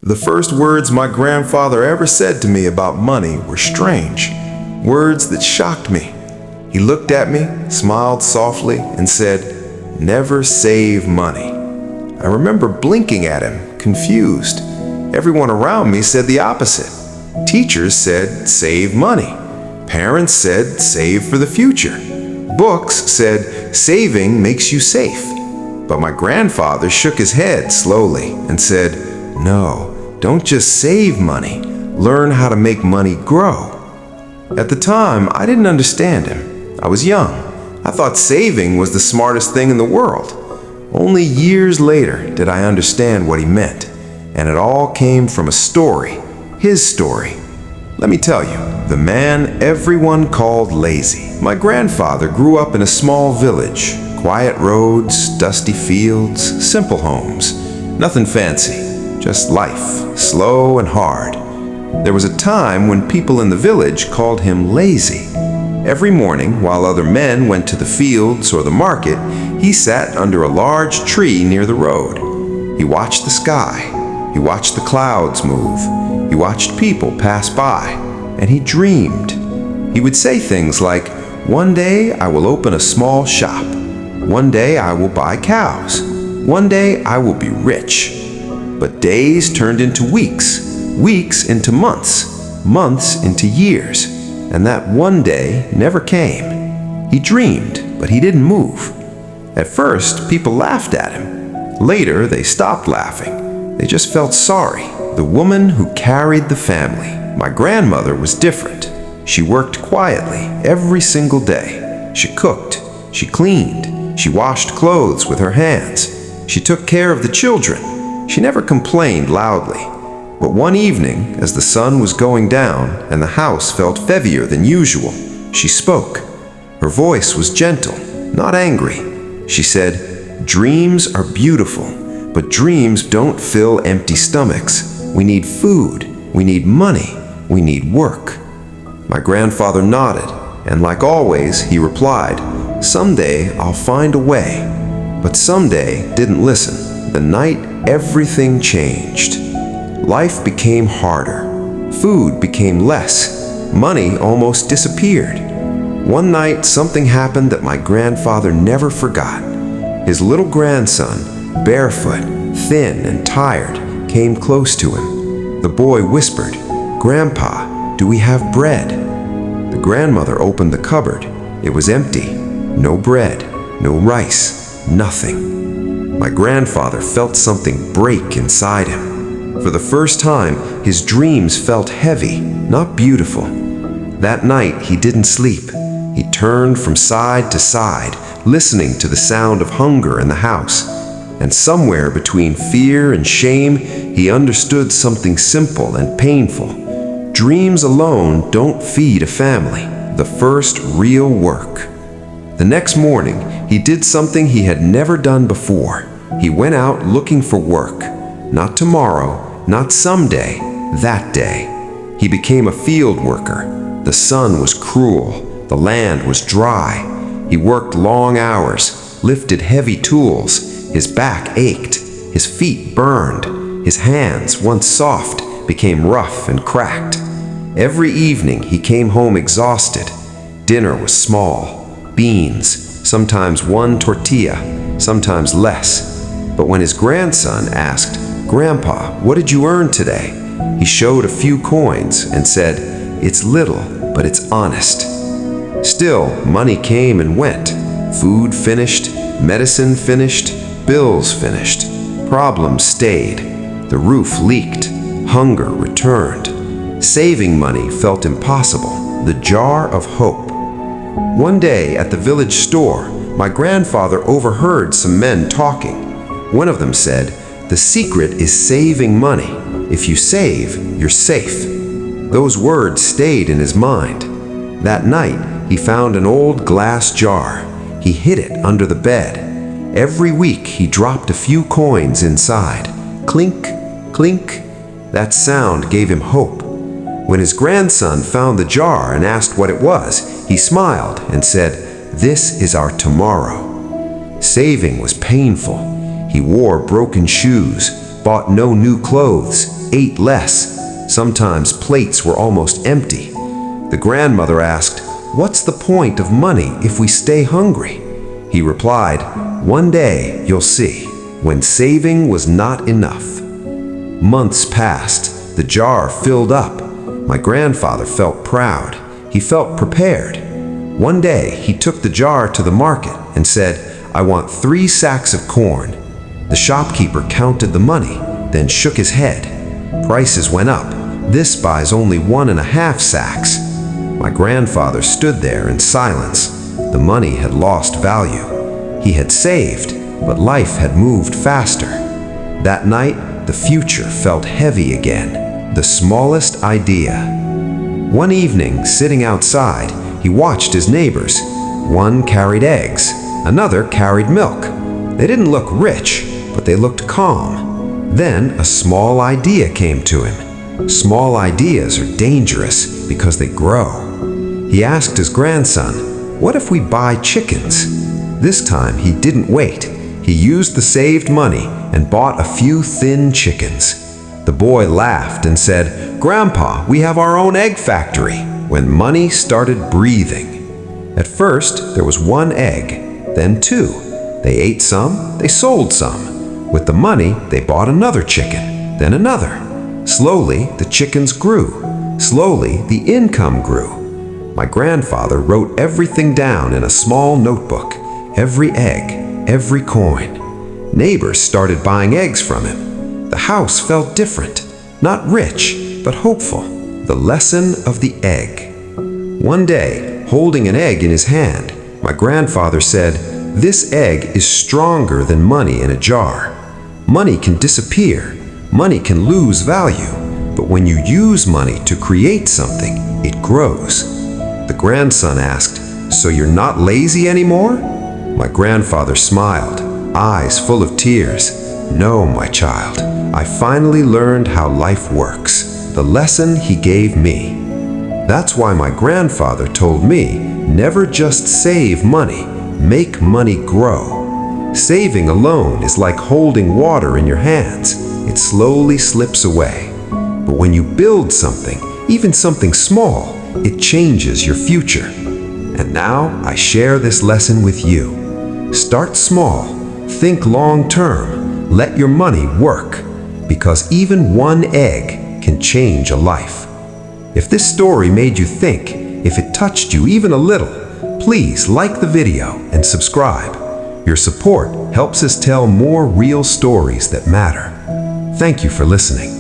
The first words my grandfather ever said to me about money were strange, words that shocked me. He looked at me, smiled softly, and said, "Never save money." I remember blinking at him, confused. Everyone around me said the opposite. Teachers said, "Save money." Parents said, "Save for the future." Books said, "Saving makes you safe." But my grandfather shook his head slowly and said, "No, don't just save money. Learn how to make money grow." At the time, I didn't understand him. I was young. I thought saving was the smartest thing in the world. Only years later did I understand what he meant, and it all came from a story, his story. Let me tell you, the man everyone called lazy. My grandfather grew up in a small village, quiet roads, dusty fields, simple homes. Nothing fancy, just life, slow and hard. There was a time when people in the village called him lazy. Every morning, while other men went to the fields or the market, he sat under a large tree near the road. He watched the sky. He watched the clouds move. He watched people pass by, and he dreamed. He would say things like, "One day I will open a small shop. One day I will buy cows. One day I will be rich." But days turned into weeks, weeks into months, months into years, and that one day never came. He dreamed, but he didn't move. At first, people laughed at him. Later, they stopped laughing. They just felt sorry. The woman who carried the family, my grandmother, was different. She worked quietly every single day. She cooked, she cleaned, she washed clothes with her hands. She took care of the children. She never complained loudly. But one evening, as the sun was going down and the house felt heavier than usual, she spoke. Her voice was gentle, not angry. She said, "Dreams are beautiful, but dreams don't fill empty stomachs. We need food, we need money, we need work." My grandfather nodded, and like always, he replied, "Someday I'll find a way." But someday didn't listen. The night everything changed. Life became harder. Food became less. Money almost disappeared. One night, something happened that my grandfather never forgot. His little grandson, barefoot, thin and tired, came close to him. The boy whispered, "Grandpa, do we have bread?" The grandmother opened the cupboard. It was empty. No bread, no rice, nothing. My grandfather felt something break inside him. For the first time, his dreams felt heavy, not beautiful. That night, he didn't sleep. He turned from side to side, listening to the sound of hunger in the house. And somewhere between fear and shame, he understood something simple and painful. Dreams alone don't feed a family. The first real work. The next morning, he did something he had never done before. He went out looking for work. Not tomorrow, not someday, that day. He became a field worker. The sun was cruel. The land was dry. He worked long hours, lifted heavy tools. His back ached. His feet burned. His hands, once soft, became rough and cracked. Every evening he came home exhausted. Dinner was small. Beans, sometimes one tortilla, sometimes less. But when his grandson asked, "Grandpa, what did you earn today?" he showed a few coins and said, "It's little, but it's honest." Still, money came and went. Food finished, medicine finished, bills finished. Problems stayed. The roof leaked. Hunger returned. Saving money felt impossible. The jar of hope. One day at the village store, my grandfather overheard some men talking. One of them said, "The secret is saving money. If you save, you're safe." Those words stayed in his mind. That night, he found an old glass jar. He hid it under the bed. Every week, he dropped a few coins inside. Clink, clink. That sound gave him hope. When his grandson found the jar and asked what it was, he smiled and said, "This is our tomorrow." Saving was painful. He wore broken shoes, bought no new clothes, ate less. Sometimes plates were almost empty. The grandmother asked, "What's the point of money if we stay hungry?" He replied, "One day you'll see, when saving was not enough." Months passed. The jar filled up. My grandfather felt proud. He felt prepared. One day, he took the jar to the market and said, "I want 3 sacks of corn." The shopkeeper counted the money, then shook his head. "Prices went up. This buys only 1.5 sacks." My grandfather stood there in silence. The money had lost value. He had saved, but life had moved faster. That night, the future felt heavy again. The smallest idea. One evening, sitting outside, he watched his neighbors. One carried eggs, another carried milk. They didn't look rich, but they looked calm. Then a small idea came to him. Small ideas are dangerous because they grow. He asked his grandson, "What if we buy chickens?" This time he didn't wait. He used the saved money and bought a few thin chickens. The boy laughed and said, "Grandpa, we have our own egg factory," when money started breathing. At first, there was 1 egg, then 2. They ate some, they sold some. With the money, they bought another chicken, then another. Slowly, the chickens grew. Slowly, the income grew. My grandfather wrote everything down in a small notebook, every egg, every coin. Neighbors started buying eggs from him. The house felt different, not rich, but hopeful. The lesson of the egg. One day, holding an egg in his hand, my grandfather said, "This egg is stronger than money in a jar. Money can disappear, money can lose value, but when you use money to create something, it grows." The grandson asked, "So you're not lazy anymore?" My grandfather smiled, eyes full of tears. "No, my child. I finally learned how life works, the lesson he gave me." That's why my grandfather told me, never just save money, make money grow. Saving alone is like holding water in your hands. It slowly slips away. But when you build something, even something small, it changes your future. And now I share this lesson with you. Start small, think long term, let your money work. Because even 1 egg can change a life. If this story made you think, if it touched you even a little, please like the video and subscribe. Your support helps us tell more real stories that matter. Thank you for listening.